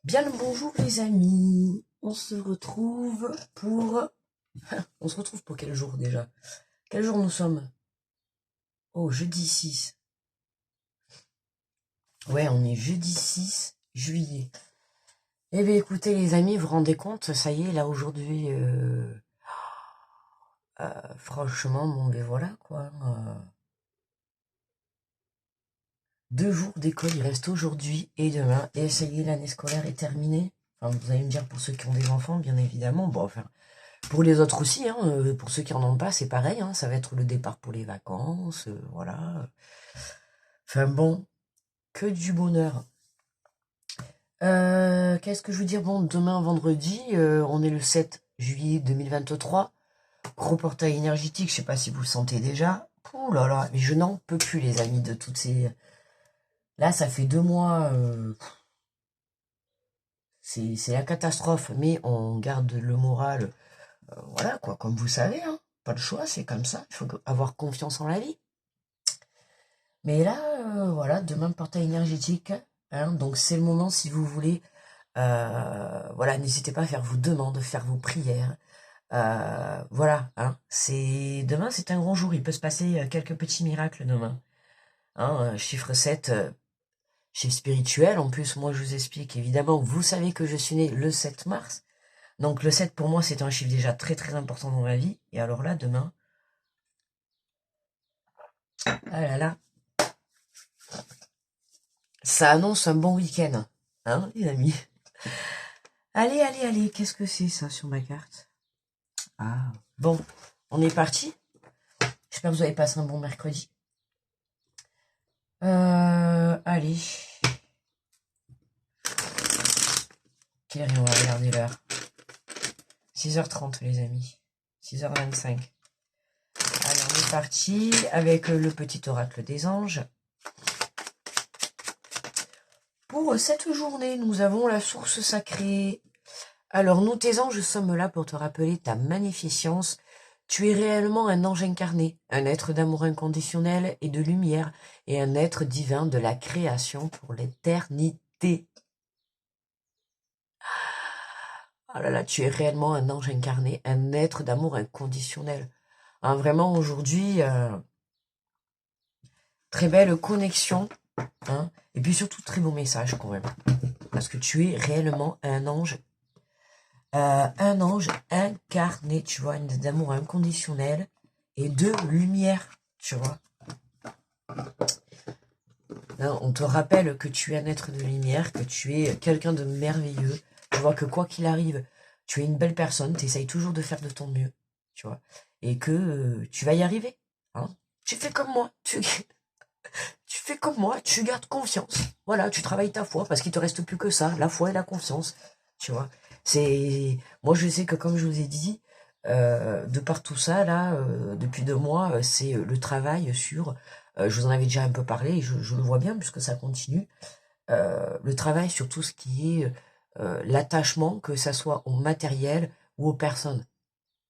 Bien le bonjour les amis, on se retrouve pour... On se retrouve pour quel jour déjà? Quel jour nous sommes? Oh, jeudi 6. Ouais, on est jeudi 6 juillet. Eh bien écoutez les amis, vous vous rendez compte, ça y est, là aujourd'hui, franchement, bon ben voilà quoi. 2 jours d'école, il reste aujourd'hui et demain, et ça y est, l'année scolaire est terminée. Enfin, vous allez me dire pour ceux qui ont des enfants, bien évidemment, bon enfin... Pour les autres aussi, hein, pour ceux qui en ont pas, c'est pareil, hein, ça va être le départ pour les vacances, voilà. Enfin bon, que du bonheur. Qu'est-ce que je veux dire? Bon, demain, vendredi, on est le 7 juillet 2023. Gros portail énergétique, je sais pas si vous le sentez déjà. Ouh là là, mais je n'en peux plus, les amis, de toutes ces... Là, ça fait 2 mois, c'est la catastrophe, mais on garde le moral, voilà, quoi, comme vous savez, hein. Pas le choix, c'est comme ça, il faut avoir confiance en la vie. Mais là, voilà, demain, portail énergétique, hein, donc c'est le moment, si vous voulez, voilà, n'hésitez pas à faire vos demandes, faire vos prières, voilà, hein, demain, c'est un grand jour, il peut se passer quelques petits miracles demain, hein, chiffre 7, chiffre spirituel, en plus, moi, je vous explique, évidemment, vous savez que je suis né le 7 mars, donc le 7, pour moi, c'est un chiffre déjà très, très important dans ma vie, et alors là, demain, ah là là, ça annonce un bon week-end, hein, les amis. Allez, allez, allez, qu'est-ce que c'est ça sur ma carte? Ah, bon, on est parti. J'espère que vous avez passé un bon mercredi. Allez. Quelle heure on va regarder l'heure? 6h30 les amis. 6h25. Allez, on est parti avec le petit oracle des anges. Pour cette journée, nous avons la source sacrée. Alors, nous, tes anges, sommes là pour te rappeler ta magnificence. Tu es réellement un ange incarné, un être d'amour inconditionnel et de lumière, et un être divin de la création pour l'éternité. Ah là là, tu es réellement un ange incarné, un être d'amour inconditionnel. Hein, vraiment, aujourd'hui, très belle connexion, hein, et puis surtout, très beau message quand même. Parce que tu es réellement un ange incarné, tu vois, d'amour inconditionnel et de lumière, tu vois. Hein, on te rappelle que tu es un être de lumière, que tu es quelqu'un de merveilleux. Tu vois que quoi qu'il arrive, tu es une belle personne, tu essayes toujours de faire de ton mieux, tu vois. Et que tu vas y arriver. Hein. Tu fais comme moi, tu fais comme moi, tu gardes confiance. Voilà, tu travailles ta foi, parce qu'il te reste plus que ça, la foi et la confiance, tu vois. Moi je sais que comme je vous ai dit, de par tout ça, là, depuis 2 mois, c'est le travail sur, je vous en avais déjà un peu parlé, et je le vois bien, puisque ça continue, le travail sur tout ce qui est l'attachement, que ça soit au matériel ou aux personnes.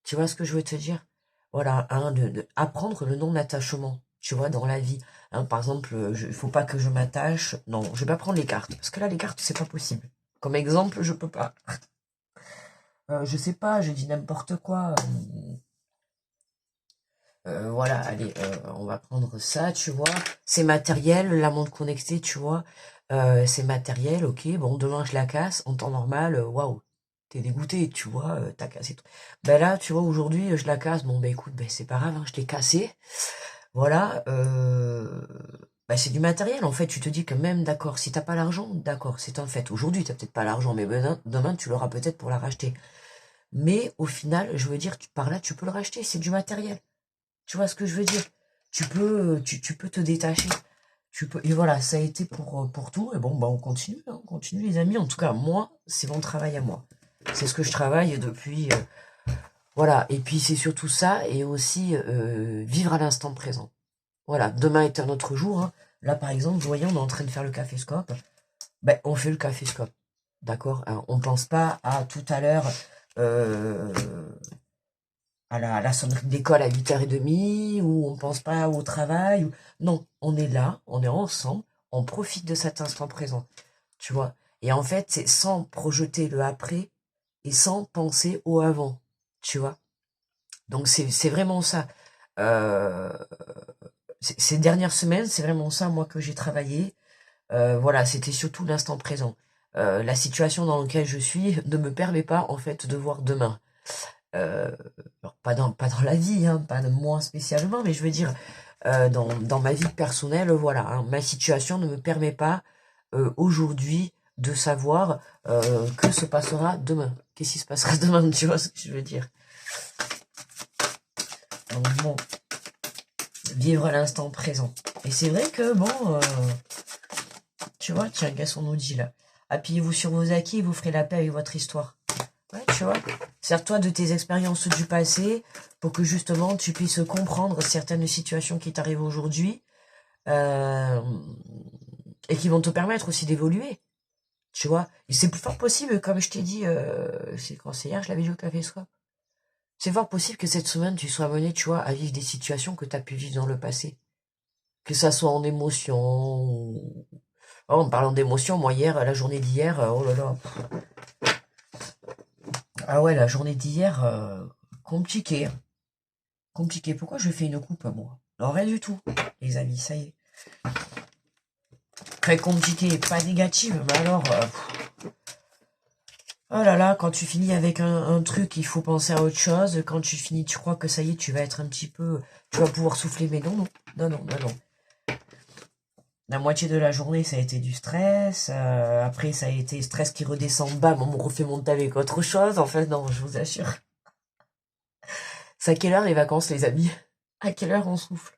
Tu vois ce que je veux te dire? Voilà, hein, apprendre le non-attachement, tu vois, dans la vie. Hein, par exemple, il faut pas que je m'attache. Non, je vais pas prendre les cartes, parce que là, les cartes, c'est pas possible. Comme exemple, je peux pas. Je sais pas, je dis n'importe quoi. Voilà, allez, on va prendre ça, tu vois. C'est matériel, la montre connectée, tu vois. C'est matériel, ok. Bon, demain, je la casse. En temps normal, waouh. T'es dégoûté, tu vois, t'as cassé tout. Ben là, tu vois, aujourd'hui, je la casse. Bon, ben écoute, ben c'est pas grave, hein, je l'ai cassée. Voilà, bah, c'est du matériel, en fait. Tu te dis que même, d'accord, si t'as pas l'argent, d'accord, c'est un fait. Aujourd'hui, t'as peut-être pas l'argent, mais demain, tu l'auras peut-être pour la racheter. Mais au final, je veux dire, par là, tu peux le racheter, c'est du matériel. Tu vois ce que je veux dire? Tu peux te détacher. Et voilà, ça a été pour tout. Et bon, bah, on continue, hein, on continue, les amis. En tout cas, moi, c'est mon travail à moi. C'est ce que je travaille depuis, voilà. Et puis, c'est surtout ça, et aussi vivre à l'instant présent. Voilà, demain est un autre jour. Hein. Là, par exemple, vous voyez, on est en train de faire le café-scope. Ben, on fait le café-scope. D'accord? Hein, on pense pas à tout à l'heure, euh, à la sonnerie de l'école à 8h30, ou on pense pas au travail. Non, on est là, on est ensemble, on profite de cet instant présent. Tu vois? Et en fait, c'est sans projeter le après et sans penser au avant, tu vois. Donc c'est vraiment ça. Euh, ces dernières semaines, c'est vraiment ça, moi, que j'ai travaillé. Voilà, c'était surtout l'instant présent. La situation dans laquelle je suis ne me permet pas, en fait, de voir demain. Alors, pas dans la vie, hein, pas de moi spécialement, mais je veux dire, dans ma vie personnelle, voilà, hein, ma situation ne me permet pas aujourd'hui de savoir que se passera demain. Qu'est-ce qui se passera demain, tu vois ce que je veux dire. Donc bon, vivre l'instant présent. Et c'est vrai que bon, tu vois, tiens, qu'est-ce qu'on nous dit là? Appuyez-vous sur vos acquis et vous ferez la paix avec votre histoire. Ouais, tu vois, sers-toi de tes expériences du passé pour que justement tu puisses comprendre certaines situations qui t'arrivent aujourd'hui euh, et qui vont te permettre aussi d'évoluer. Tu vois, et c'est fort possible, comme je t'ai dit, c'est quand c'est hier, je l'avais dit au café ce soir. C'est fort possible que cette semaine tu sois amené, tu vois, à vivre des situations que tu as pu vivre dans le passé. Que ça soit en émotion ou... Oh, en parlant d'émotion, moi hier, la journée d'hier, oh là là. Ah ouais, la journée d'hier, compliqué. Compliqué. Pourquoi je fais une coupe, moi? Non, rien du tout, les amis, ça y est. Très compliqué, pas négative, mais alors... oh là là, quand tu finis avec un truc, il faut penser à autre chose. Quand tu finis, tu crois que ça y est, tu vas être un petit peu... Tu vas pouvoir souffler, mais non, non. Non, non, non, non. La moitié de la journée, ça a été du stress. Après, ça a été stress qui redescend, bam, on me refait monter avec autre chose. En fait, non, je vous assure. C'est à quelle heure les vacances, les amis? À quelle heure on souffle?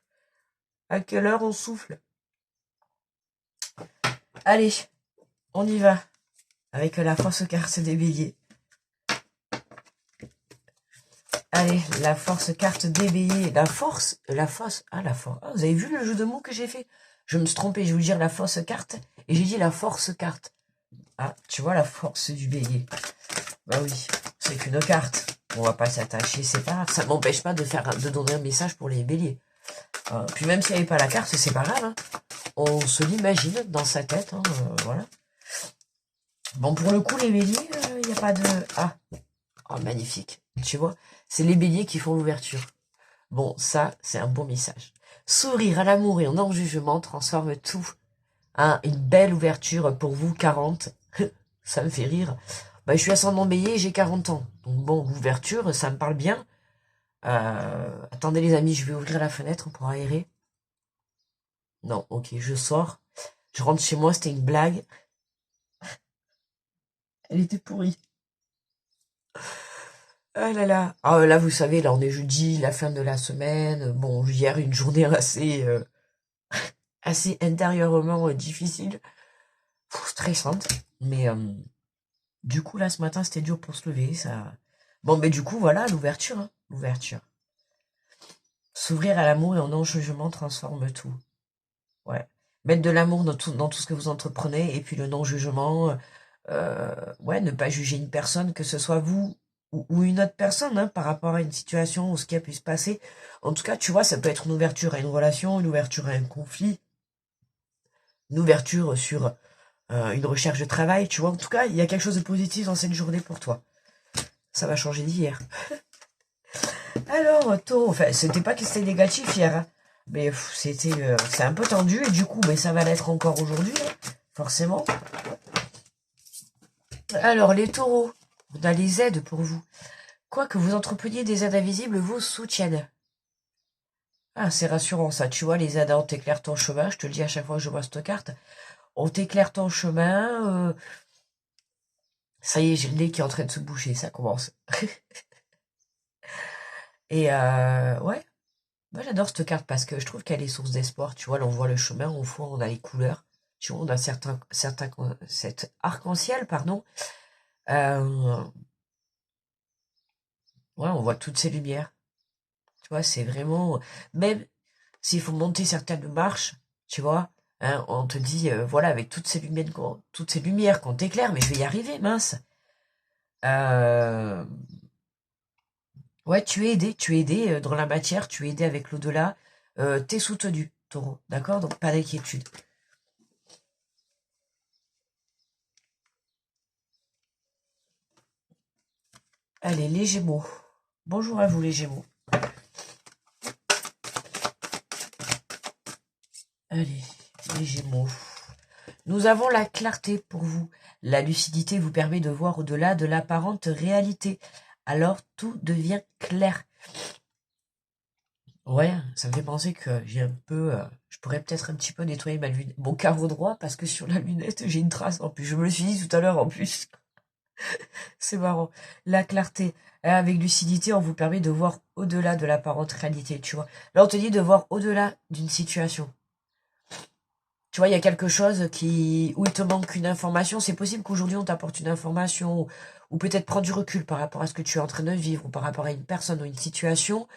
À quelle heure on souffle? Allez, on y va. Avec la force carte des béliers. Allez, la force carte des béliers. La force, ah la force. Ah, vous avez vu le jeu de mots que j'ai fait? Je me suis trompé, je vais vous dire la force carte. Et j'ai dit la force carte. Ah, tu vois la force du bélier. Bah oui, c'est qu'une carte. On va pas s'attacher, c'est pas grave. Ça m'empêche pas de donner un message pour les béliers. Puis même s'il n'y avait pas la carte, c'est pas grave. Hein. On se l'imagine dans sa tête. Hein, voilà. Bon, pour le coup, les béliers, il n'y a pas de... Ah, oh, magnifique. Tu vois, c'est les béliers qui font l'ouverture. Bon, ça, c'est un bon message. Sourire à l'amour et en non-jugement transforme tout. Hein, une belle ouverture pour vous, 40. Ça me fait rire. Bah, je suis ascendant bélier et j'ai 40 ans. Donc bon, l'ouverture, ça me parle bien. Attendez les amis, je vais ouvrir la fenêtre pour aérer. Non, ok, je sors. Je rentre chez moi, c'était une blague. Elle était pourrie. Ah là là. Ah là, vous savez, là, on est jeudi, la fin de la semaine. Bon, hier, une journée assez intérieurement difficile. Stressante. Mais du coup, là, ce matin, c'était dur pour se lever. Ça... Bon, mais du coup, voilà, l'ouverture. Hein, l'ouverture. S'ouvrir à l'amour et en non-jugement transforme tout. Ouais. Mettre de l'amour dans tout ce que vous entreprenez et puis le non-jugement. Ouais, ne pas juger une personne, que ce soit vous ou une autre personne, hein, par rapport à une situation ou ce qui a pu se passer. En tout cas, tu vois, ça peut être une ouverture à une relation, une ouverture à un conflit, une ouverture sur une recherche de travail, tu vois. En tout cas, il y a quelque chose de positif dans cette journée pour toi. Ça va changer d'hier. Alors, Taureau, enfin, c'était pas que c'était négatif hier, hein, mais c'est un peu tendu et du coup, mais ça va l'être encore aujourd'hui, hein, forcément. Alors, les taureaux, on a les aides pour vous. Quoi que vous entrepreniez des aides invisibles, vous soutiennent. Ah, c'est rassurant ça, tu vois, les aides, on t'éclaire ton chemin, je te le dis à chaque fois que je vois cette carte. On t'éclaire ton chemin, ça y est, j'ai le nez qui est en train de se boucher, ça commence. Et ouais, moi j'adore cette carte parce que je trouve qu'elle est source d'espoir, tu vois, là on voit le chemin, au fond on a les couleurs, tu vois, on a cet arc-en-ciel, pardon. Euh, ouais, on voit toutes ces lumières, tu vois, c'est vraiment... Même s'il faut monter certaines marches, tu vois, hein, on te dit, voilà, avec toutes ces lumières qu'on t'éclaire, mais je vais y arriver, mince. Euh, ouais, tu es aidé dans la matière, tu es aidé avec l'au-delà, t'es soutenu, taureau, d'accord? Donc pas d'inquiétude. Allez, les Gémeaux. Bonjour à vous les Gémeaux. Allez, les Gémeaux. Nous avons la clarté pour vous. La lucidité vous permet de voir au-delà de l'apparente réalité. Alors tout devient clair. Ouais, ça me fait penser que j'ai un peu... je pourrais peut-être un petit peu nettoyer mon carreau droit parce que sur la lunette, j'ai une trace en plus. Je me le suis dit tout à l'heure en plus. C'est marrant. La clarté. Avec lucidité, on vous permet de voir au-delà de l'apparente réalité, tu vois. Là, on te dit de voir au-delà d'une situation. Tu vois, il y a quelque chose où il te manque une information. C'est possible qu'aujourd'hui, on t'apporte une information ou peut-être prendre du recul par rapport à ce que tu es en train de vivre ou par rapport à une personne ou une situation.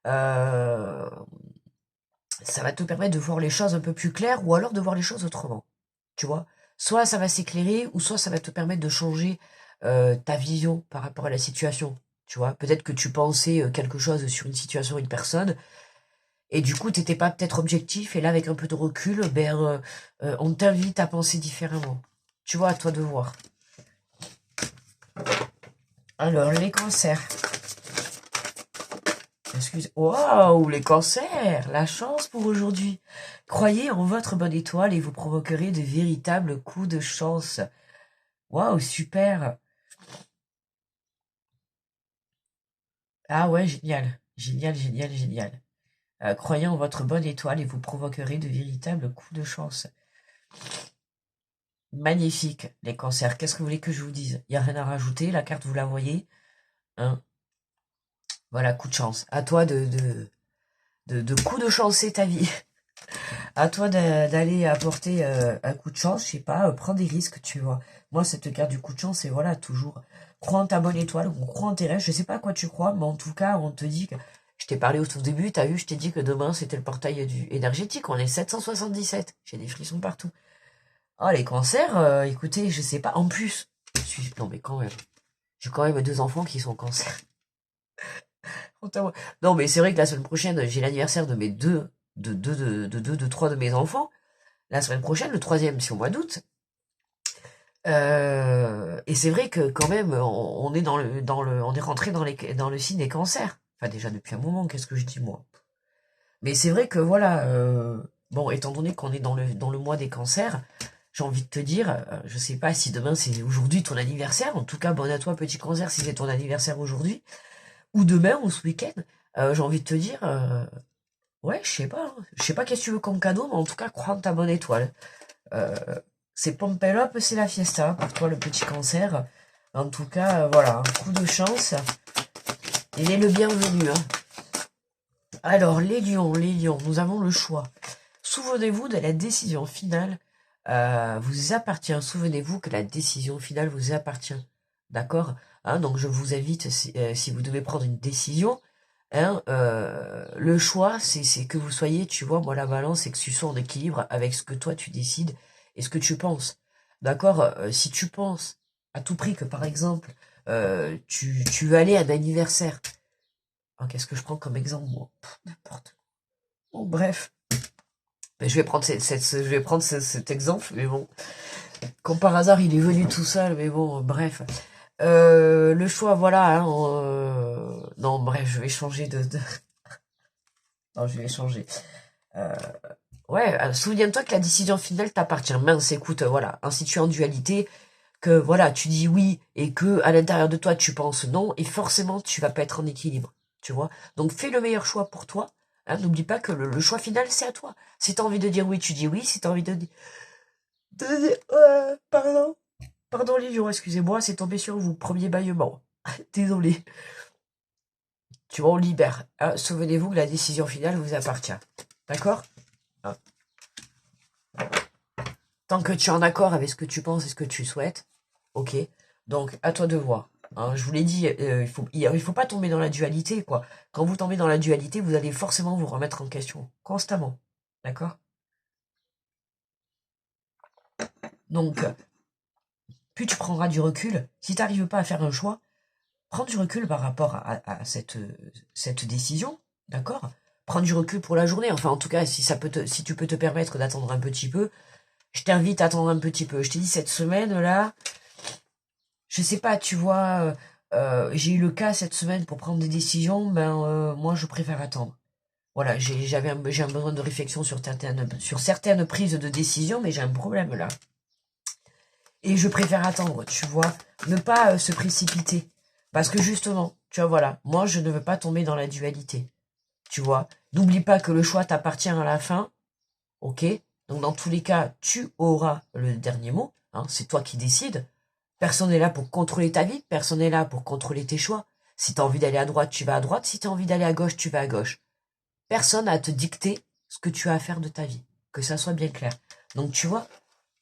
Euh, Ça va te permettre de voir les choses un peu plus claires ou alors de voir les choses autrement. Tu vois, soit ça va s'éclairer ou soit ça va te permettre de changer ta vision par rapport à la situation. Tu vois, peut-être que tu pensais quelque chose sur une situation, une personne, et du coup, t'étais pas peut-être objectif, et là, avec un peu de recul, on t'invite à penser différemment. Tu vois, à toi de voir. Alors, les cancers. Waouh, les cancers, la chance pour aujourd'hui. Croyez en votre bonne étoile et vous provoquerez de véritables coups de chance. Waouh, super. Ah ouais, génial. Génial, génial, génial. Croyez en votre bonne étoile et vous provoquerez de véritables coups de chance. Magnifique, les cancers. Qu'est-ce que vous voulez que je vous dise? Il n'y a rien à rajouter, la carte, vous la voyez. Hein, voilà, coup de chance. À toi de coup de chancer ta vie. À toi d'aller apporter un coup de chance, je sais pas, prends des risques, tu vois. Moi, cette carte du coup de chance, c'est voilà, toujours, crois en ta bonne étoile, on croit en tes rêves, je sais pas à quoi tu crois, mais en tout cas, on te dit que, je t'ai parlé au tout début, t'as vu, je t'ai dit que demain, c'était le portail énergétique, on est 777, j'ai des frissons partout. Oh, les cancers, écoutez, je sais pas, en plus, non mais quand même, j'ai quand même 2 enfants qui sont cancers. Non, mais c'est vrai que la semaine prochaine, j'ai l'anniversaire de mes de 3 de mes enfants. La semaine prochaine, le troisième, c'est au mois d'août. Et c'est vrai que quand même, on est on est rentré dans le signe des cancers. Enfin, déjà depuis un moment, qu'est-ce que je dis moi? Mais c'est vrai que voilà, bon, étant donné qu'on est dans le mois des cancers, j'ai envie de te dire, je sais pas si demain c'est aujourd'hui ton anniversaire. En tout cas, bon à toi, petit cancer, si c'est ton anniversaire aujourd'hui, ou demain, ou ce week-end. J'ai envie de te dire, ouais, je sais pas, hein. Je sais pas qu'est-ce que tu veux comme cadeau, mais en tout cas, crois en ta bonne étoile. Euh, c'est Pompelop, c'est la fiesta pour toi, le petit cancer. En tout cas, voilà, un coup de chance. Il est le bienvenu. Hein. Alors, les lions, nous avons le choix. Souvenez-vous de la décision finale vous appartient. Souvenez-vous que la décision finale vous appartient. D'accord, hein, donc je vous invite, si vous devez prendre une décision, hein, le choix, c'est que vous soyez, tu vois, moi la balance, c'est que tu sois en équilibre avec ce que toi tu décides et ce que tu penses. D'accord, si tu penses à tout prix que par exemple, tu veux aller à un anniversaire. Ah, qu'est-ce que je prends comme exemple, moi? N'importe. Bon, bref. Mais je vais prendre cet exemple, mais bon. Comme par hasard, il est venu tout seul, mais bon, bref. Le choix, voilà. Hein, non, bref, je vais changer Non, je vais changer. Euh, ouais, souviens-toi que la décision finale t'appartient. Mince, écoute, voilà. Ainsi tu es en dualité, que voilà, tu dis oui, et que à l'intérieur de toi, tu penses non, et forcément, tu vas pas être en équilibre. Tu vois? Donc, fais le meilleur choix pour toi. Hein, n'oublie pas que le choix final, c'est à toi. Si t'as envie de dire oui, tu dis oui. Si t'as envie de dire... pardon. Pardon, Lilian, excusez-moi, c'est tombé sur vous. Premier bâillement. Désolé. Tu vois, on libère. Hein, souvenez-vous que la décision finale vous appartient. D'accord? Hein. Tant que tu es en accord avec ce que tu penses et ce que tu souhaites, ok? Donc, à toi de voir. Hein, je vous l'ai dit, il faut pas tomber dans la dualité, quoi. Quand vous tombez dans la dualité, vous allez forcément vous remettre en question. Constamment. D'accord? Donc, plus tu prendras du recul, si tu n'arrives pas à faire un choix, prends du recul par rapport à cette décision, d'accord? Prends du recul pour la journée, enfin en tout cas si tu peux te permettre d'attendre un petit peu, je t'invite à attendre un petit peu. Je t'ai dit cette semaine là, je sais pas, tu vois, j'ai eu le cas cette semaine pour prendre des décisions, ben moi je préfère attendre. Voilà, j'ai un besoin de réflexion sur certaines prises de décision, mais j'ai un problème là. Et je préfère attendre, tu vois, ne pas se précipiter. Parce que justement, tu vois, voilà, moi je ne veux pas tomber dans la dualité, tu vois. N'oublie pas que le choix t'appartient à la fin, ok? Donc dans tous les cas, tu auras le dernier mot, hein, c'est toi qui décides. Personne n'est là pour contrôler ta vie, personne n'est là pour contrôler tes choix. Si tu as envie d'aller à droite, tu vas à droite, si tu as envie d'aller à gauche, tu vas à gauche. Personne n'a à te dicter ce que tu as à faire de ta vie, que ça soit bien clair. Donc tu vois,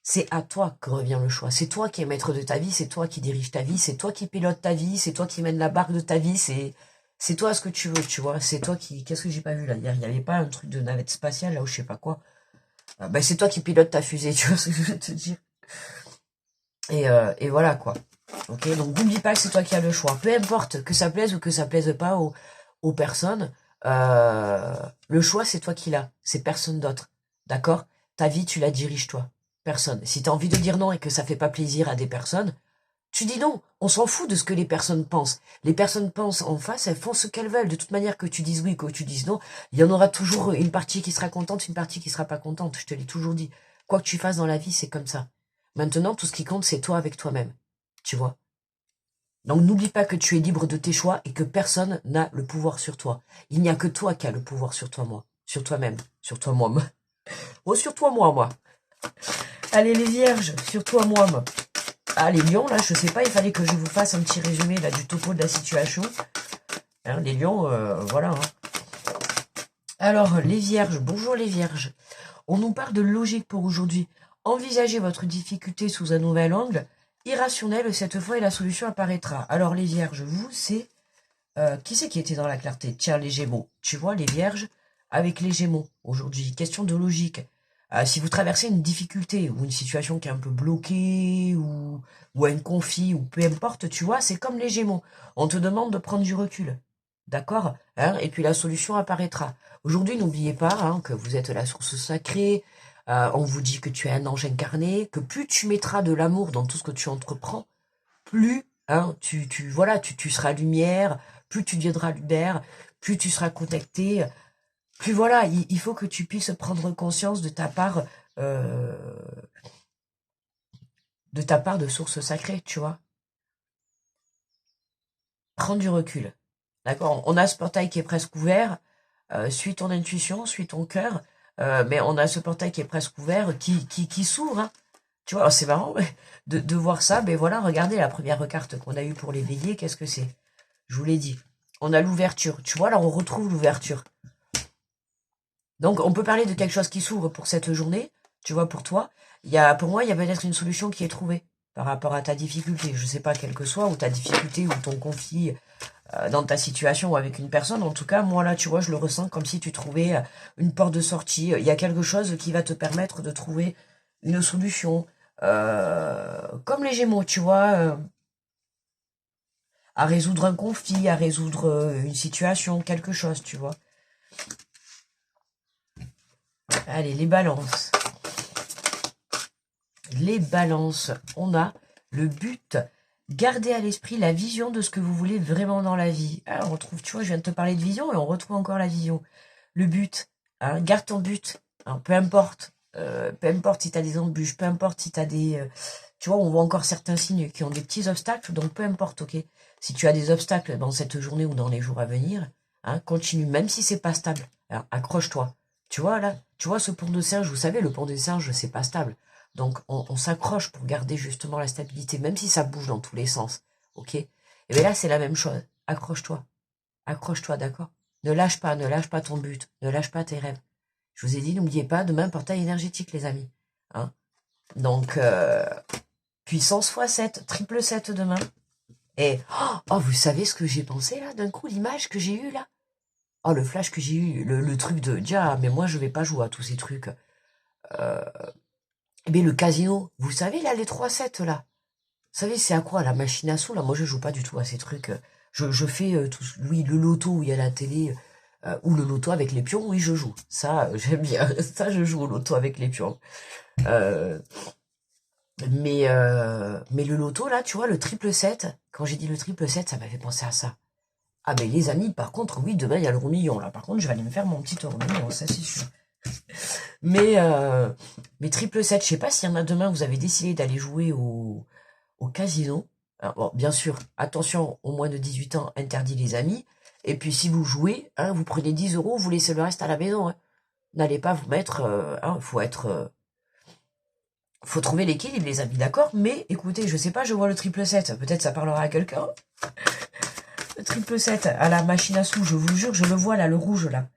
c'est à toi que revient le choix. C'est toi qui es maître de ta vie, c'est toi qui dirige ta vie, c'est toi qui pilote ta vie, c'est toi qui mène la barque de ta vie, c'est toi ce que tu veux, tu vois. C'est toi qui... Qu'est-ce que j'ai pas vu là hier? Il n'y avait pas un truc de navette spatiale là ou je sais pas quoi. Ben, c'est toi qui pilote ta fusée, tu vois ce que je veux te dire. Et voilà quoi. Ok, donc n'oublie pas que c'est toi qui as le choix. Peu importe que ça plaise ou que ça plaise pas aux personnes, le choix c'est toi qui l'as, c'est personne d'autre. D'accord? Ta vie tu la diriges toi, personne. Si tu as envie de dire non et que ça fait pas plaisir à des personnes, tu dis non. On s'en fout de ce que les personnes pensent. Les personnes pensent en face, elles font ce qu'elles veulent. De toute manière, que tu dises oui, que tu dises non, il y en aura toujours une partie qui sera contente, une partie qui sera pas contente. Je te l'ai toujours dit. Quoi que tu fasses dans la vie, c'est comme ça. Maintenant, tout ce qui compte, c'est toi avec toi-même. Tu vois? Donc n'oublie pas que tu es libre de tes choix et que personne n'a le pouvoir sur toi. Il n'y a que toi qui as le pouvoir sur toi, moi. Sur toi-même. Sur toi-moi. Oh, sur toi, moi. Allez, les vierges, sur toi, moi. Ah, les lions, là, je sais pas, il fallait que je vous fasse un petit résumé là du topo de la situation. Hein, les lions, voilà. Hein. Alors, les vierges, bonjour les vierges. On nous parle de logique pour aujourd'hui. Envisagez votre difficulté sous un nouvel angle. Irrationnel, cette fois, et la solution apparaîtra. Alors, les vierges, vous, c'est... qui c'est qui était dans la clarté? Tiens, les gémeaux. Tu vois, les vierges avec les gémeaux, aujourd'hui. Question de logique. Si vous traversez une difficulté ou une situation qui est un peu bloquée ou un conflit ou peu importe, tu vois, c'est comme les gémeaux. On te demande de prendre du recul. D'accord, hein? Et puis la solution apparaîtra. Aujourd'hui, n'oubliez pas hein, que vous êtes la source sacrée. On vous dit que tu es un ange incarné, que plus tu mettras de l'amour dans tout ce que tu entreprends, plus hein, voilà, tu seras lumière, plus tu deviendras lumière, plus tu seras connecté, plus voilà, il faut que tu puisses prendre conscience euh, de ta part de source sacrée, tu vois. Prends du recul. D'accord? On a ce portail qui est presque ouvert. Suis ton intuition, suis ton cœur. Mais on a ce portail qui est presque ouvert, qui s'ouvre. Hein. Tu vois, c'est marrant de voir ça. Mais voilà, regardez la première carte qu'on a eue pour les béliers. Qu'est-ce que c'est? Je vous l'ai dit. On a l'ouverture. Tu vois, là, on retrouve l'ouverture. Donc, on peut parler de quelque chose qui s'ouvre pour cette journée. Tu vois, pour toi. Pour moi, il y a peut-être une solution qui est trouvée par rapport à ta difficulté. Je ne sais pas, quelle que soit, ou ta difficulté, ou ton conflit dans ta situation ou avec une personne. En tout cas, moi, là, tu vois, je le ressens comme si tu trouvais une porte de sortie. Il y a quelque chose qui va te permettre de trouver une solution. Comme les Gémeaux, tu vois, à résoudre un conflit, à résoudre une situation, quelque chose, tu vois. Allez, les balances. Les balances, on a le but, gardez à l'esprit la vision de ce que vous voulez vraiment dans la vie. Alors, on retrouve, tu vois, je viens de te parler de vision et on retrouve encore la vision. Le but, hein, garde ton but, hein, peu importe si tu as des embûches, peu importe si tu as des... tu vois, on voit encore certains signes qui ont des petits obstacles, donc peu importe, ok. Si tu as des obstacles dans cette journée ou dans les jours à venir, hein, continue, même si c'est pas stable. Alors, accroche-toi. Tu vois, là, tu vois ce pont de singe, vous savez, le pont de singe, c'est pas stable. Donc, on s'accroche pour garder justement la stabilité, même si ça bouge dans tous les sens, ok. Et bien là, c'est la même chose. Accroche-toi. Accroche-toi, d'accord? Ne lâche pas ton but, ne lâche pas tes rêves. Je vous ai dit, n'oubliez pas, demain, portail énergétique, les amis. Hein, donc, puissance x7, triple 7 demain. Et, oh, vous savez ce que j'ai pensé, là, d'un coup, l'image que j'ai eue, là? Oh, le flash que j'ai eu, le truc de, déjà, mais moi, je vais pas jouer à tous ces trucs. Mais le casino, vous savez, là, les 3-7, là. Vous savez, c'est à quoi, la machine à sous, là? Moi, je joue pas du tout à ces trucs. Je fais, tout, oui, le loto où il y a la télé, ou le loto avec les pions, oui, je joue. Ça, j'aime bien. Ça, je joue au loto avec les pions. Mais le loto, là, tu vois, le triple 7, quand j'ai dit le triple 7, ça m'a fait penser à ça. Ah ben les amis, par contre, oui, demain, il y a l'euro million, là. Par contre, je vais aller me faire mon petit euro million, ça c'est sûr. Mais triple 7, je sais pas s'il y en a demain, vous avez décidé d'aller jouer au casino. Alors, bon, bien sûr, attention, au moins de 18 ans, interdit les amis. Et puis si vous jouez, hein, vous prenez 10 euros, vous laissez le reste à la maison. Hein. N'allez pas vous mettre... hein, faut trouver l'équilibre, les amis, d'accord? Mais écoutez, je sais pas, je vois le triple 7. Peut-être ça parlera à quelqu'un. Le triple 7 à la machine à sous, je vous jure, je le vois là, le rouge là. Vous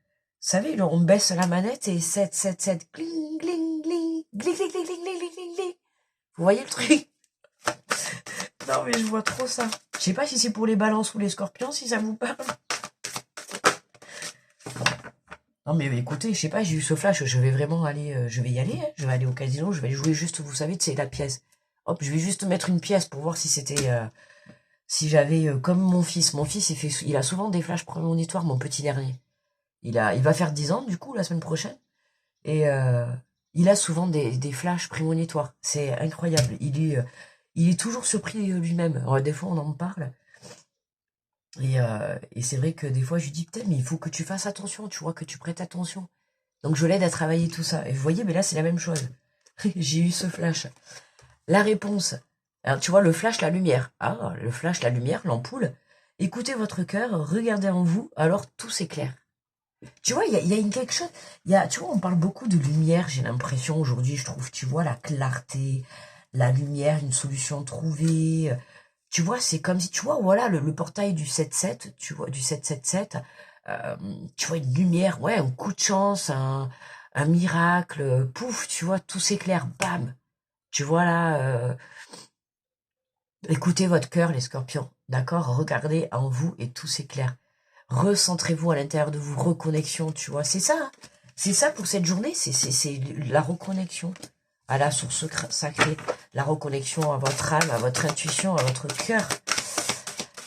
savez, là, on baisse la manette et 7, 7, 7, gling, gling, gling, gling, gling, gling, gling, gling, gling, gling. Vous voyez le truc? Non mais je vois trop ça. Je sais pas si c'est pour les balances ou les scorpions, si ça vous parle. Non mais écoutez, je sais pas, j'ai eu ce flash, je vais vraiment aller, je vais y aller, hein. Je vais aller au casino, je vais jouer juste, vous savez, c'est la pièce. Hop, je vais juste mettre une pièce pour voir si c'était, si j'avais, comme mon fils. Mon fils, il a souvent des flashs prémonitoires, mon petit dernier. Il va faire 10 ans, du coup, la semaine prochaine. Et il a souvent des flashs prémonitoires. C'est incroyable. Il est toujours surpris lui-même. Alors, des fois, on en parle. Et c'est vrai que des fois, je lui dis, putain, mais il faut que tu fasses attention, tu vois, que tu prêtes attention. Donc, je l'aide à travailler tout ça. Et vous voyez, mais là, c'est la même chose. J'ai eu ce flash. La réponse. Alors, tu vois, le flash, la lumière. Ah, le flash, la lumière, l'ampoule. Écoutez votre cœur, regardez en vous, alors tout s'éclaire. Tu vois, il y a une quelque chose. Tu vois, on parle beaucoup de lumière, j'ai l'impression aujourd'hui, je trouve, tu vois, la clarté, la lumière, une solution trouvée. Tu vois, c'est comme si, tu vois, voilà, le portail du 7-7, tu vois, du 777, euh, tu vois, une lumière, ouais, un coup de chance, un miracle, pouf, tu vois, tout s'éclaire, bam. Tu vois là, écoutez votre cœur, les scorpions, d'accord? Regardez en vous et tout s'éclaire. Recentrez-vous à l'intérieur de vous, reconnexion, tu vois. C'est ça, hein. C'est ça pour cette journée, c'est la reconnexion à la source sacrée, la reconnexion à votre âme, à votre intuition, à votre cœur.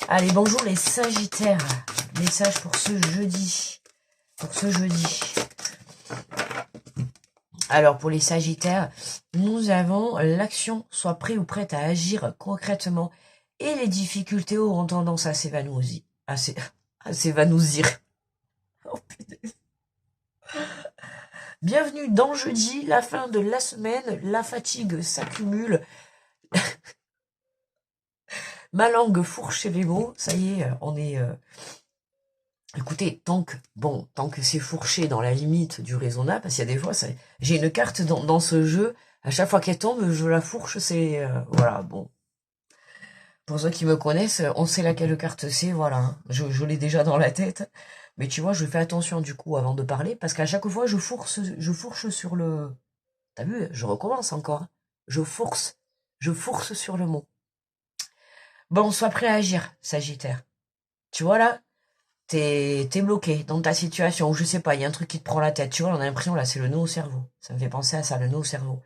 Allez, bonjour les Sagittaires. Message pour ce jeudi. Pour ce jeudi. Alors, pour les Sagittaires, nous avons l'action, soit prêt ou prête à agir concrètement, et les difficultés auront tendance à s'évanouir. À s'évanouir. Oh, putain. Bienvenue dans jeudi, la fin de la semaine, la fatigue s'accumule, ma langue fourche chez les mots, ça y est, on est... Écoutez, tant que c'est fourché dans la limite du raisonnable, parce qu'il y a des fois, j'ai une carte dans ce jeu, à chaque fois qu'elle tombe, je la fourche, c'est... voilà, bon. Pour ceux qui me connaissent, on sait laquelle carte c'est, voilà. Hein. Je l'ai déjà dans la tête. Mais tu vois, je fais attention du coup avant de parler, parce qu'à chaque fois, je fourche sur le... T'as vu, je recommence encore. Je fourche sur le mot. Bon, sois prêt à agir, Sagittaire. Tu vois là, t'es bloqué dans ta situation, ou je sais pas, il y a un truc qui te prend la tête. Tu vois, on a l'impression là, c'est le nœud au cerveau. Ça me fait penser à ça, le nœud au cerveau.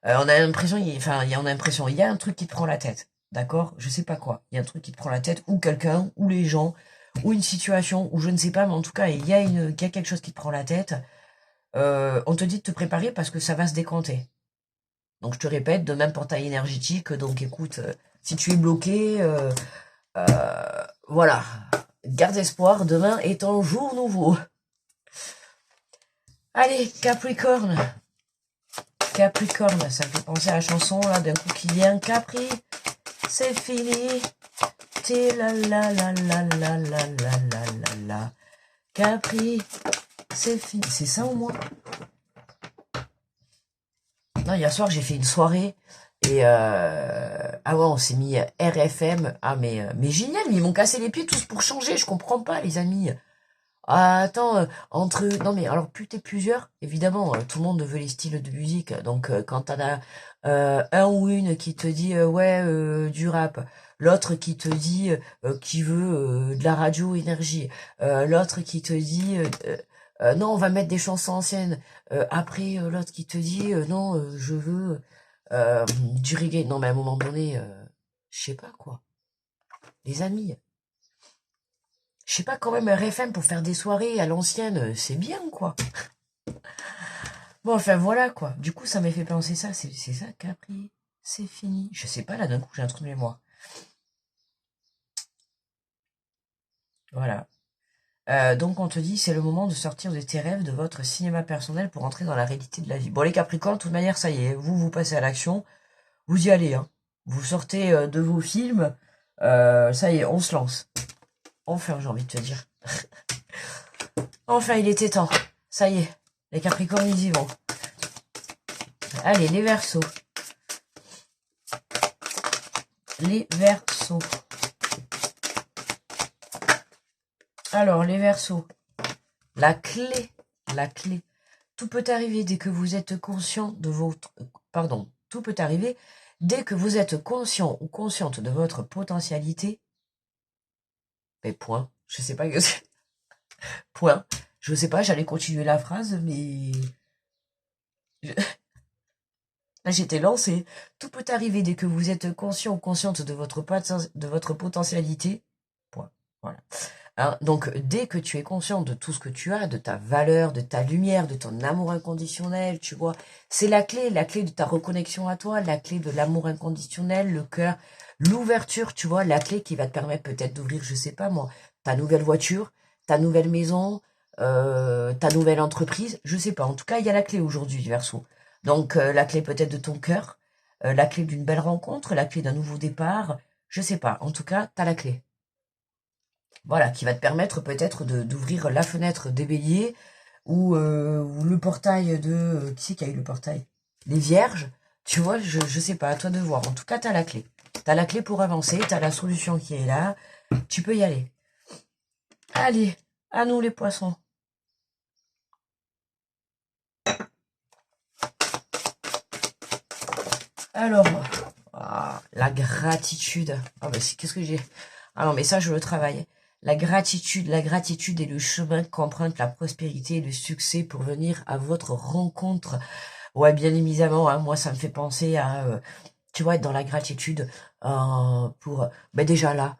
On a l'impression, il y a un truc qui te prend la tête. D'accord? Je sais pas quoi. Il y a un truc qui te prend la tête, ou quelqu'un, ou les gens, ou une situation, ou je ne sais pas, mais en tout cas, il y a quelque chose qui te prend la tête. On te dit de te préparer parce que ça va se décanter. Donc je te répète, de même portail énergétique, donc écoute, si tu es bloqué, voilà, garde espoir, demain est un jour nouveau. Allez, Capricorne. Capricorne, ça me fait penser à la chanson là d'un coup qui vient. Capri, c'est fini. T'es la la la la la la la la la la. Capri, c'est fini. C'est ça au moins? Non, hier soir j'ai fait une soirée et ah ouais, on s'est mis RFM. Ah mais génial, mais ils m'ont cassé les pieds tous pour changer. Je comprends pas, les amis. Ah, attends, entre... Non mais alors, plus t'es plusieurs, évidemment, tout le monde veut les styles de musique. Donc, quand t'en as un ou une qui te dit, ouais, du rap, l'autre qui te dit, qui veut de la radio énergie, l'autre qui te dit, non, on va mettre des chansons anciennes. Après, l'autre qui te dit, non, je veux du reggae. Non, mais à un moment donné, je sais pas quoi. Les amis... Je sais pas, quand même, RFM pour faire des soirées à l'ancienne, c'est bien, quoi. Bon, enfin, voilà, quoi. Du coup, ça m'a fait penser ça. C'est ça, Capri. c'est fini. Je sais pas, là, d'un coup, j'ai un trou de mémoire. Voilà. Donc, on te dit, c'est le moment de sortir de tes rêves, de votre cinéma personnel pour entrer dans la réalité de la vie. Bon, les Capricornes, de toute manière, ça y est, vous passez à l'action. Vous y allez, hein. Vous sortez de vos films. Ça y est, on se lance. Enfin, j'ai envie de te dire. Enfin, il était temps. Ça y est, les Capricornes, ils y vont. Allez, les Verseaux. Les Verseaux. Alors, les Verseaux. La clé. Tout peut arriver dès que vous êtes conscient de votre... Pardon. Tout peut arriver dès que vous êtes conscient ou consciente de votre potentialité. Mais point. Je sais pas que c'est... Point. Je sais pas, j'allais continuer la phrase, mais... Là, j'étais lancée. Tout peut arriver dès que vous êtes conscient ou consciente de votre potentialité. Point. Voilà. Hein, donc, dès que tu es conscient de tout ce que tu as, de ta valeur, de ta lumière, de ton amour inconditionnel, tu vois, c'est la clé de ta reconnexion à toi, la clé de l'amour inconditionnel, le cœur, l'ouverture, tu vois, la clé qui va te permettre peut-être d'ouvrir, je sais pas moi, ta nouvelle voiture, ta nouvelle maison, ta nouvelle entreprise, je sais pas. En tout cas, il y a la clé aujourd'hui, Verseau. Donc, la clé peut-être de ton cœur, la clé d'une belle rencontre, la clé d'un nouveau départ, je sais pas. En tout cas, t'as la clé. Voilà, qui va te permettre peut-être d'ouvrir la fenêtre des béliers ou le portail de... qui c'est qui a eu le portail? Les vierges. Tu vois, je sais pas, à toi de voir. En tout cas, t'as la clé. T'as la clé pour avancer, t'as la solution qui est là. Tu peux y aller. Allez, à nous les poissons. Alors, la gratitude. Ah bah qu'est-ce que j'ai? Ah non, mais ça, je le travaille. La gratitude est le chemin qu'emprunte la prospérité et le succès pour venir à votre rencontre. Ouais, bien évidemment, hein, moi, ça me fait penser à, tu vois, être dans la gratitude pour... Ben déjà là,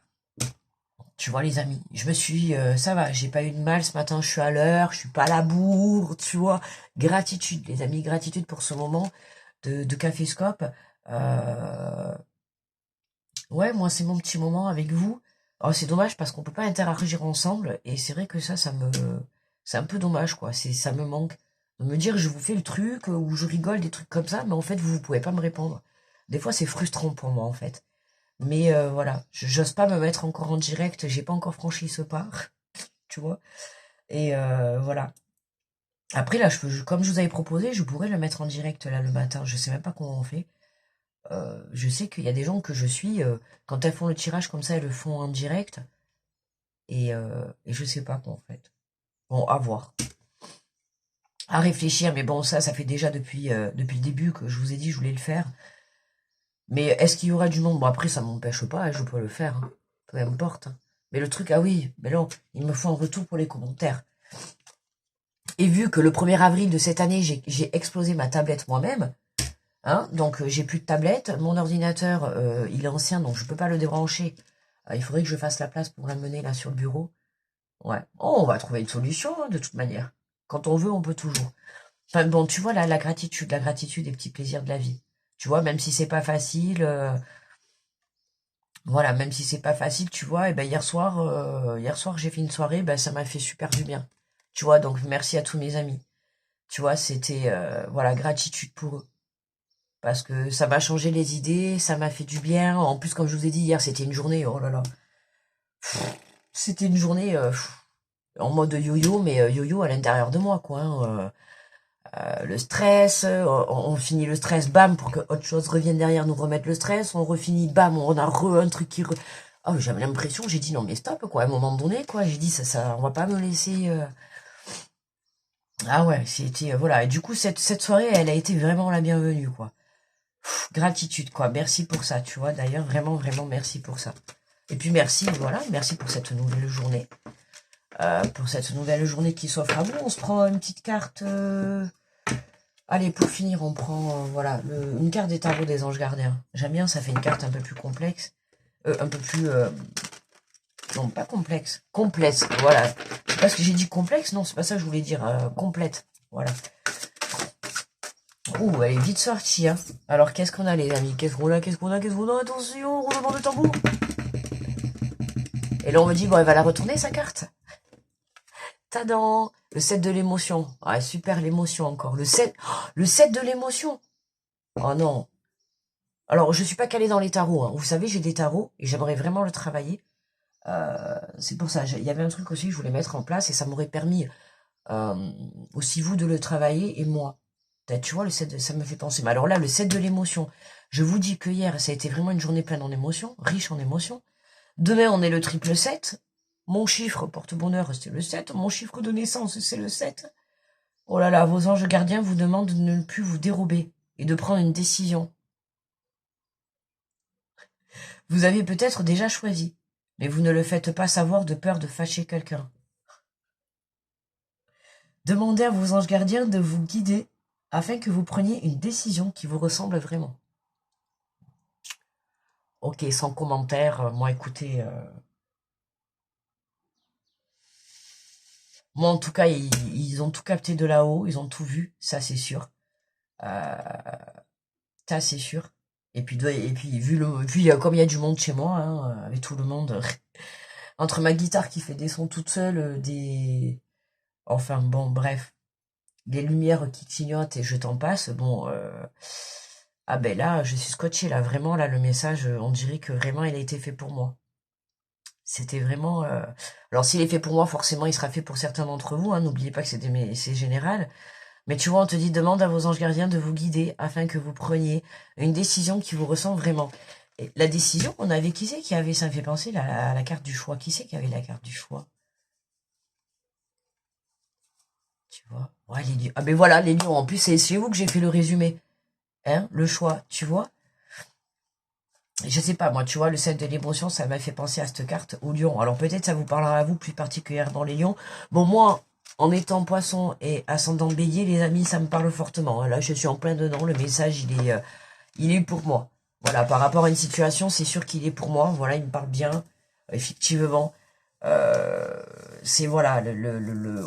tu vois, les amis, je me suis... ça va, j'ai pas eu de mal ce matin, je suis à l'heure, je suis pas à la bourre, tu vois. Gratitude, les amis, gratitude pour ce moment de Caféscope. Ouais, moi, c'est mon petit moment avec vous. Oh, c'est dommage parce qu'on peut pas interagir ensemble. Et c'est vrai que ça me... C'est un peu dommage, quoi. Ça me manque. De me dire, je vous fais le truc, ou je rigole, des trucs comme ça, mais en fait, vous pouvez pas me répondre. Des fois, c'est frustrant pour moi, en fait. Mais voilà, j'ose pas me mettre encore en direct. J'ai pas encore franchi ce pas, tu vois. Et voilà. Après, là, comme je vous avais proposé, je pourrais le mettre en direct, là, le matin. Je sais même pas comment on fait. Je sais qu'il y a des gens que je suis, quand elles font le tirage comme ça, elles le font en direct. Et je sais pas quoi en fait. Bon, à voir. À réfléchir, mais bon, ça fait déjà depuis le début que je vous ai dit je voulais le faire. Mais est-ce qu'il y aura du monde? Bon, après, ça m'empêche pas, hein, je peux le faire. Hein. Peu importe. Hein. Mais le truc, ah oui, mais non, il me faut un retour pour les commentaires. Et vu que le 1er avril de cette année, j'ai explosé ma tablette moi-même, hein, donc j'ai plus de tablette, mon ordinateur, il est ancien, donc je peux pas le débrancher. Il faudrait que je fasse la place pour l'amener là sur le bureau. Ouais. Oh, on va trouver une solution, hein, de toute manière. Quand on veut, on peut toujours. Enfin, bon, tu vois, là, la gratitude des petits plaisirs de la vie. Tu vois, même si c'est pas facile, voilà, même si c'est pas facile, tu vois, et ben hier soir, j'ai fait une soirée, ben ça m'a fait super du bien. Tu vois, donc merci à tous mes amis. Tu vois, c'était, voilà, gratitude pour eux. Parce que ça m'a changé les idées, ça m'a fait du bien. En plus, comme je vous ai dit hier, c'était une journée, oh là là. C'était une journée en mode yo-yo, mais yo-yo à l'intérieur de moi, quoi. Hein, le stress, on finit le stress, bam, pour que autre chose revienne derrière nous remettre le stress, on refinit, bam, on a un truc qui... Oh, j'avais l'impression, j'ai dit non mais stop, quoi, à un moment donné, quoi, j'ai dit ça, on va pas me laisser... Ah ouais, c'était... voilà, et du coup, cette soirée, elle a été vraiment la bienvenue, quoi. Gratitude, quoi, merci pour ça, tu vois, d'ailleurs, vraiment, vraiment, merci pour ça. Et puis merci, voilà, merci pour cette nouvelle journée. Pour cette nouvelle journée qui s'offre à vous, on se prend une petite carte... Allez, pour finir, on prend voilà une carte des tarots des anges gardiens. J'aime bien, ça fait une carte un peu plus complexe. Un peu plus... non, pas complexe. Complexe, voilà. C'est pas ce que j'ai dit complexe, non, c'est pas ça que je voulais dire. Complète, voilà. Ouh, elle est vite sortie, hein. Alors, qu'est-ce qu'on a, les amis? Qu'est-ce qu'on a? Attention, roulement de tambour. Et là, on me dit, bon, elle va la retourner, sa carte. Tadam! Le 7 de l'émotion. Ah, super, l'émotion encore. Le 7 de l'émotion. Oh non. Alors, je suis pas calée dans les tarots, hein. Vous savez, j'ai des tarots et j'aimerais vraiment le travailler. C'est pour ça. Il y avait un truc aussi que je voulais mettre en place et ça m'aurait permis aussi vous de le travailler et moi. Tu vois, le 7 ça me fait penser. Mais alors là, le 7 de l'émotion. Je vous dis que hier, ça a été vraiment une journée pleine en émotions, riche en émotions. Demain, on est le triple 7. Mon chiffre porte-bonheur, c'est le 7. Mon chiffre de naissance, c'est le 7. Oh là là, vos anges gardiens vous demandent de ne plus vous dérober et de prendre une décision. Vous avez peut-être déjà choisi, mais vous ne le faites pas savoir de peur de fâcher quelqu'un. Demandez à vos anges gardiens de vous guider afin que vous preniez une décision qui vous ressemble vraiment. Ok, sans commentaire, moi écoutez... Moi en tout cas, ils ont tout capté de là-haut, ils ont tout vu, ça c'est sûr. Ça c'est sûr. Et puis comme il y a du monde chez moi, hein, avec tout le monde, entre ma guitare qui fait des sons toute seule, enfin bon, bref, les lumières qui clignotent et je t'en passe, bon... Ah ben là, je suis scotché là, vraiment là, le message, on dirait que vraiment il a été fait pour moi. C'était vraiment... Alors s'il est fait pour moi, forcément il sera fait pour certains d'entre vous, hein, n'oubliez pas que c'est général. Mais tu vois, on te dit, demande à vos anges gardiens de vous guider afin que vous preniez une décision qui vous ressemble vraiment. Et la décision, on avait qui c'est qui avait, ça me fait penser à la carte du choix. Qui c'est qui avait la carte du choix? Tu vois? Ouais, les lions. Ah ben voilà, les lions. En plus, c'est chez vous que j'ai fait le résumé. Hein, le choix, tu vois? Je sais pas, moi, tu vois, le 7 de l'émotion, ça m'a fait penser à cette carte au lion. Alors peut-être ça vous parlera à vous plus particulièrement les lions. Bon, moi, en étant poisson et ascendant bélier, les amis, ça me parle fortement. Là, je suis en plein dedans. Le message, il est pour moi. Voilà, par rapport à une situation, c'est sûr qu'il est pour moi. Voilà, il me parle bien, effectivement. C'est voilà,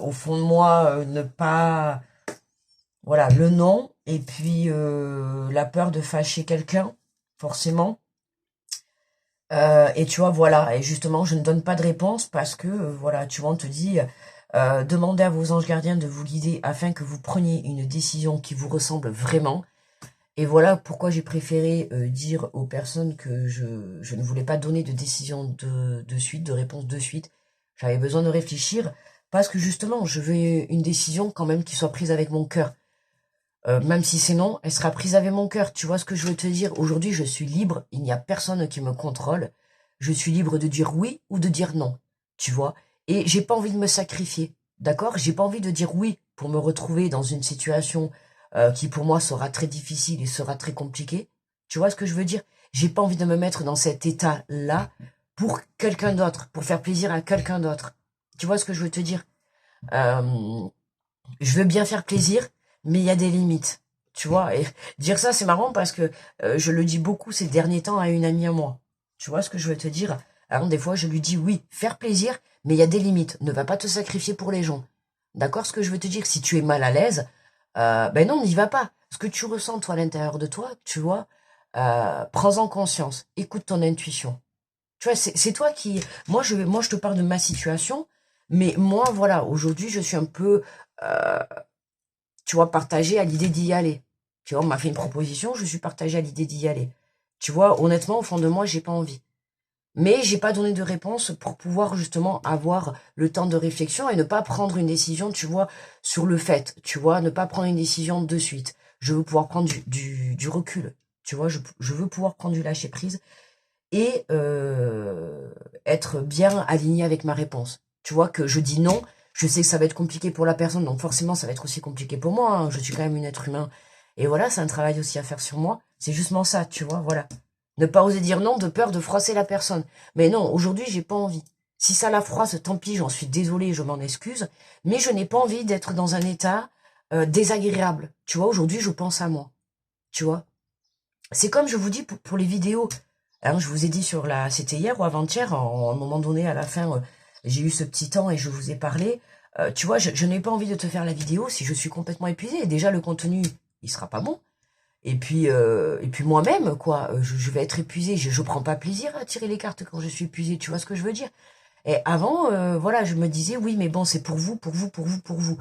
au fond de moi, ne pas... Voilà, le non, et puis la peur de fâcher quelqu'un, forcément. Et tu vois, voilà, et justement, je ne donne pas de réponse parce que, voilà, tu vois, on te dit, demandez à vos anges gardiens de vous guider afin que vous preniez une décision qui vous ressemble vraiment. Et voilà pourquoi j'ai préféré dire aux personnes que je ne voulais pas donner de décision de suite, de réponse de suite. J'avais besoin de réfléchir parce que justement, je veux une décision quand même qui soit prise avec mon cœur. Même si c'est non, elle sera prise avec mon cœur. Tu vois ce que je veux te dire? Aujourd'hui, je suis libre. Il n'y a personne qui me contrôle. Je suis libre de dire oui ou de dire non. Tu vois? Et j'ai pas envie de me sacrifier. D'accord? J'ai pas envie de dire oui pour me retrouver dans une situation qui pour moi sera très difficile et sera très compliquée. Tu vois ce que je veux dire? J'ai pas envie de me mettre dans cet état-là pour quelqu'un d'autre, pour faire plaisir à quelqu'un d'autre. Tu vois ce que je veux te dire? Je veux bien faire plaisir, mais il y a des limites. Tu vois, et dire ça, c'est marrant parce que je le dis beaucoup ces derniers temps à une amie à moi. Tu vois ce que je veux te dire? Alors, des fois, je lui dis oui, faire plaisir, mais il y a des limites. Ne va pas te sacrifier pour les gens. D'accord? Ce que je veux te dire, si tu es mal à l'aise, ben non, n'y va pas. Ce que tu ressens, toi, à l'intérieur de toi, tu vois, prends-en conscience. Écoute ton intuition. Tu vois, c'est toi qui... Moi, je te parle de ma situation, mais moi, voilà, aujourd'hui, je suis un peu... euh, tu vois, partagé à l'idée d'y aller. Tu vois, on m'a fait une proposition, je suis partagée à l'idée d'y aller. Tu vois, honnêtement, au fond de moi, j'ai pas envie. Mais j'ai pas donné de réponse pour pouvoir justement avoir le temps de réflexion et ne pas prendre une décision, tu vois, sur le fait. Tu vois, ne pas prendre une décision de suite. Je veux pouvoir prendre du recul. Tu vois, je veux pouvoir prendre du lâcher prise et être bien aligné avec ma réponse. Tu vois, que je dis non, je sais que ça va être compliqué pour la personne, donc forcément ça va être aussi compliqué pour moi, hein. Je suis quand même une être humain. Et voilà, c'est un travail aussi à faire sur moi. C'est justement ça, tu vois, voilà. Ne pas oser dire non de peur de froisser la personne. Mais non, aujourd'hui, j'ai pas envie. Si ça la froisse, tant pis, j'en suis désolée, je m'en excuse. Mais je n'ai pas envie d'être dans un état désagréable. Tu vois, aujourd'hui, je pense à moi. Tu vois. C'est comme je vous dis pour les vidéos. Hein, je vous ai dit c'était hier ou avant-hier, à un moment donné, à la fin, j'ai eu ce petit temps et je vous ai parlé. Tu vois, je n'ai pas envie de te faire la vidéo si je suis complètement épuisée. Et déjà, le contenu, il sera pas bon. Et puis moi-même, quoi, je vais être épuisée. Je prends pas plaisir à tirer les cartes quand je suis épuisée. Tu vois ce que je veux dire? Et avant, voilà, je me disais, oui, mais bon, c'est pour vous, pour vous, pour vous, pour vous.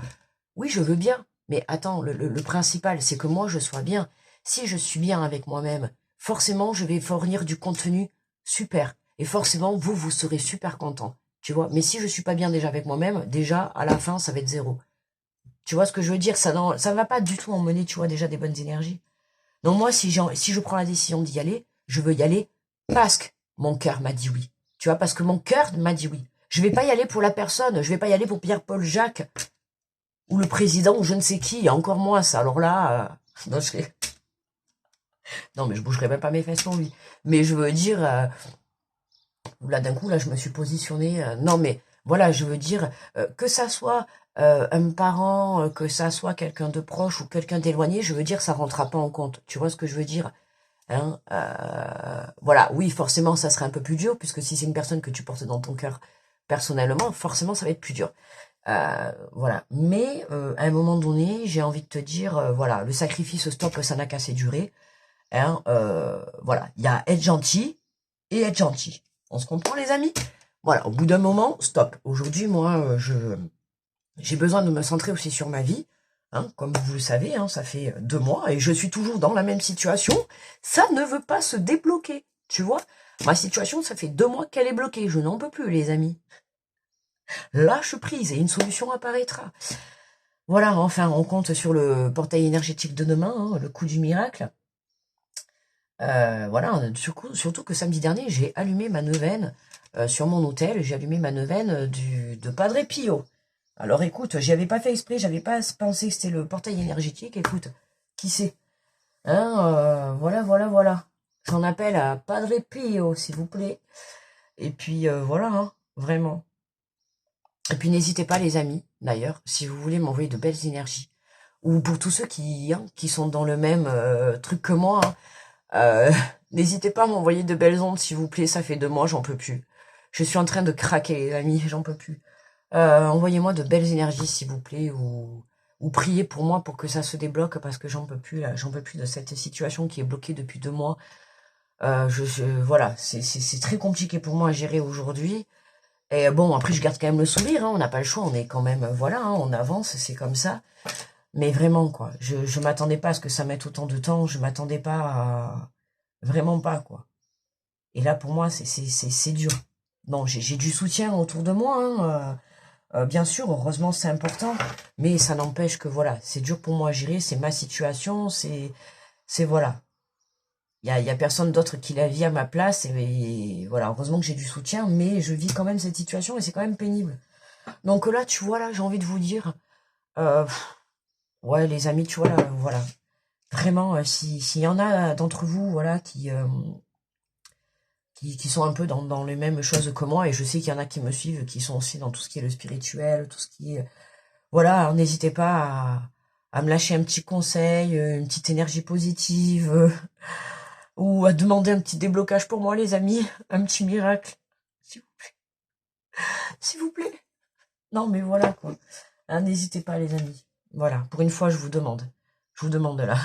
Oui, je veux bien. Mais attends, le principal, c'est que moi, je sois bien. Si je suis bien avec moi-même, forcément, je vais fournir du contenu super. Et forcément, vous serez super content. Tu vois? Mais si je suis pas bien déjà avec moi-même, déjà, à la fin, ça va être zéro. Tu vois ce que je veux dire? Ça va pas du tout emmener, tu vois, déjà des bonnes énergies. Donc moi, si je prends la décision d'y aller, je veux y aller parce que mon cœur m'a dit oui. Tu vois, parce que mon cœur m'a dit oui. Je vais pas y aller pour la personne, je vais pas y aller pour Pierre-Paul Jacques, ou le président, ou je ne sais qui, encore moins ça. Alors là, non, non, mais je bougerai même pas mes fesses pour lui. Mais je veux dire, là d'un coup, là, je me suis positionnée. Non, mais voilà, je veux dire, que ça soit un parent, que ça soit quelqu'un de proche ou quelqu'un d'éloigné, je veux dire, ça rentrera pas en compte. Tu vois ce que je veux dire? Hein, voilà, oui, forcément, ça serait un peu plus dur, puisque si c'est une personne que tu portes dans ton cœur personnellement, forcément, ça va être plus dur. Voilà. Mais à un moment donné, j'ai envie de te dire, voilà, le sacrifice stop, ça n'a qu'à assez durer. Hein, voilà, il y a être gentil et être gentil. On se comprend, les amis? Voilà, au bout d'un moment, stop. Aujourd'hui, moi, j'ai besoin de me centrer aussi sur ma vie. Hein, comme vous le savez, hein, ça fait 2 mois et je suis toujours dans la même situation. Ça ne veut pas se débloquer, tu vois. Ma situation, ça fait 2 mois qu'elle est bloquée. Je n'en peux plus, les amis. Lâche prise et une solution apparaîtra. Voilà, enfin, on compte sur le portail énergétique de demain, hein, le coup du miracle. Voilà, surtout que samedi dernier, j'ai allumé ma neuvaine sur mon hôtel. J'ai allumé ma neuvaine de Padre Pio. Alors écoute, j'y avais pas fait exprès, j'avais pas pensé que c'était le portail énergétique. Écoute, qui sait? Hein, voilà, voilà, voilà. J'en appelle à Padre Pio, s'il vous plaît. Et puis voilà, hein, vraiment. Et puis n'hésitez pas, les amis, d'ailleurs, si vous voulez m'envoyer de belles énergies. Ou pour tous ceux qui sont dans le même truc que moi, hein, n'hésitez pas à m'envoyer de belles ondes, s'il vous plaît. Ça fait 2 mois, j'en peux plus. Je suis en train de craquer, les amis, j'en peux plus. Envoyez-moi de belles énergies, s'il vous plaît, ou priez pour moi pour que ça se débloque, parce que j'en peux plus, là, j'en peux plus de cette situation qui est bloquée depuis 2 mois. Voilà, c'est très compliqué pour moi à gérer aujourd'hui. Et bon, après, je garde quand même le sourire, hein, on n'a pas le choix, on est quand même, voilà, hein, on avance, c'est comme ça. Mais vraiment, quoi, je m'attendais pas à ce que ça mette autant de temps, je m'attendais pas à... Vraiment pas, quoi. Et là, pour moi, c'est dur. Non, j'ai du soutien autour de moi, hein, bien sûr, heureusement, c'est important, mais ça n'empêche que, voilà, c'est dur pour moi à gérer, c'est ma situation, voilà. Il y a personne d'autre qui la vit à ma place, et voilà, heureusement que j'ai du soutien, mais je vis quand même cette situation, et c'est quand même pénible. Donc là, tu vois, là, j'ai envie de vous dire, euh, ouais, les amis, tu vois, là, voilà, vraiment, s'il y en a d'entre vous, voilà, qui sont un peu dans les mêmes choses que moi, et je sais qu'il y en a qui me suivent, qui sont aussi dans tout ce qui est le spirituel, tout ce qui est... Voilà, n'hésitez pas à me lâcher un petit conseil, une petite énergie positive, ou à demander un petit déblocage pour moi, les amis, un petit miracle, s'il vous plaît. S'il vous plaît. Non, mais voilà, quoi. Hein, n'hésitez pas, les amis. Voilà, pour une fois, je vous demande. Je vous demande, là.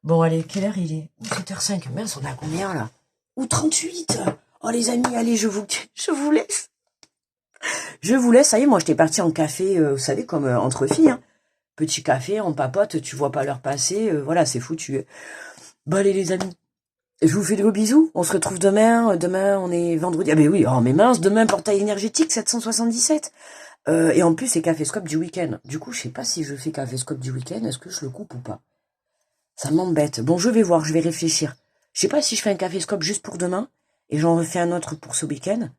Bon, allez, quelle heure il est? 7h05. Mince, on a combien, là? Ou 38. Oh, les amis, allez, je vous laisse. Je vous laisse. Ça y est, moi, j'étais partie en café, vous savez, comme entre filles, hein. Petit café, on papote, tu vois pas l'heure passer. Voilà, c'est foutu. Bon, allez, les amis. Je vous fais de gros bisous. On se retrouve demain. Demain, on est vendredi. Ah, ben oui, oh, mais mince, demain, portail énergétique, 777. Et en plus, c'est Caféscope du week-end. Du coup, je sais pas si je fais Caféscope du week-end. Est-ce que je le coupe ou pas? Ça m'embête. Bon, je vais voir, je vais réfléchir. Je sais pas si je fais un Caféscope juste pour demain et j'en refais un autre pour ce week-end.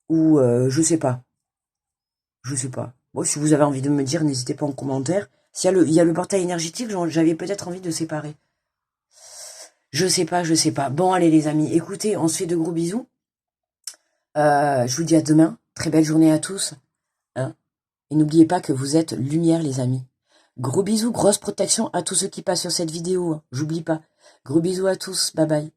Ou je sais pas. Je sais pas. Bon, si vous avez envie de me dire, n'hésitez pas en commentaire. Il y a le portail énergétique, j'avais peut-être envie de séparer. Je sais pas, je sais pas. Bon, allez les amis, écoutez, on se fait de gros bisous. Je vous dis à demain. Très belle journée à tous. Hein. Et n'oubliez pas que vous êtes lumière, les amis. Gros bisous, grosse protection à tous ceux qui passent sur cette vidéo. Hein. J'oublie pas. Gros bisous à tous. Bye bye.